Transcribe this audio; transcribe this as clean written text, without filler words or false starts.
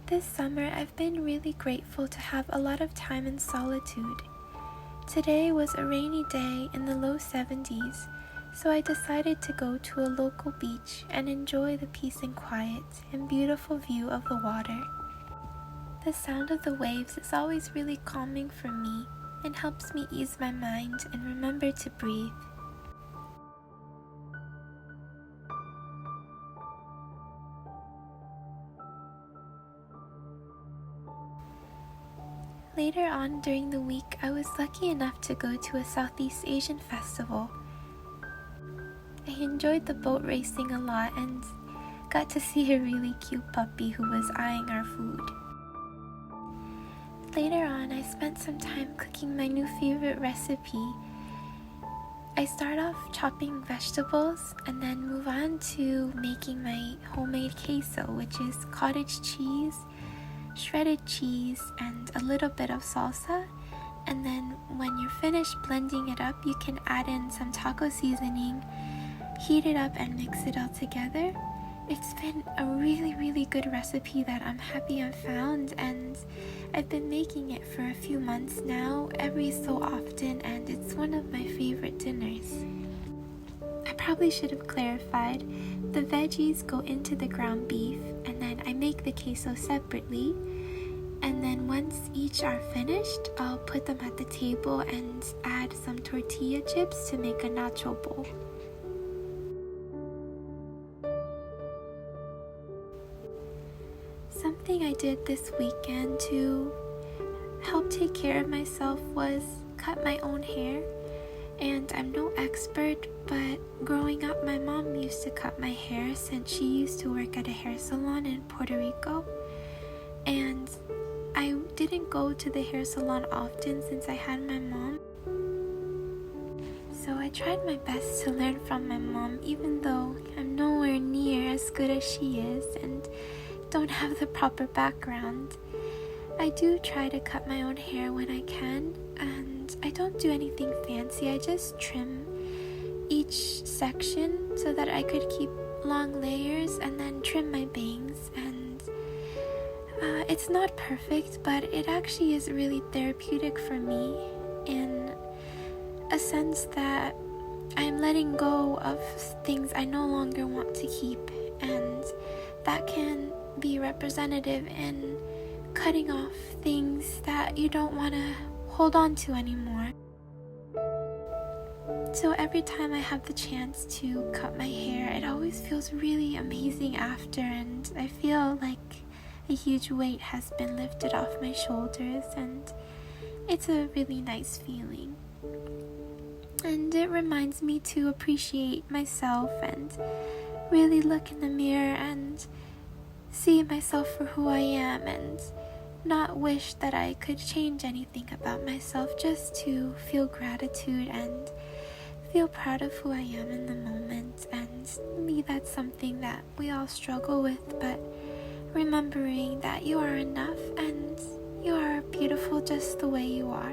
This summer, I've been really grateful to have a lot of time in solitude. Today was a rainy day in the low 70s, so I decided to go to a local beach and enjoy the peace and quiet and beautiful view of the water. The sound of the waves is always really calming for me and helps me ease my mind and remember to breathe. Later on during the week, I was lucky enough to go to a Southeast Asian festival. I enjoyed the boat racing a lot and got to see a really cute puppy who was eyeing our food. Later on, I spent some time cooking my new favorite recipe. I start off chopping vegetables and then move on to making my homemade queso, which is cottage cheese, shredded cheese, and a little bit of salsa. And then when you're finished blending it up, you can add in some taco seasoning, heat it up, and mix it all together. It's been a really good recipe that I'm happy I found, and I've been making it for a few months now, every so often, and it's one of my favorite dinners. I probably should have clarified. The veggies go into the ground beef, and then I make the queso separately. And then once each are finished, I'll put them at the table and add some tortilla chips to make a nacho bowl. Something I did this weekend to help take care of myself was cut my own hair. And I'm no expert, but growing up, my mom used to cut my hair since she used to work at a hair salon in Puerto Rico. And I didn't go to the hair salon often since I had my mom. So I tried my best to learn from my mom, even though I'm nowhere near as good as she is and don't have the proper background. I do try to cut my own hair when I can, and I don't do anything fancy. I just trim each section so that I could keep long layers and then trim my bangs. And it's not perfect, but it actually is really therapeutic for me in a sense that I'm letting go of things I no longer want to keep, and that can be representative in cutting off things that you don't want to hold on to anymore. So every time I have the chance to cut my hair, it always feels really amazing after, and I feel like a huge weight has been lifted off my shoulders, and it's a really nice feeling. And it reminds me to appreciate myself and really look in the mirror and see myself for who I am, and not wish that I could change anything about myself, just to feel gratitude and feel proud of who I am in the moment. And maybe that's something that we all struggle with, but remembering that you are enough and you are beautiful just the way you are.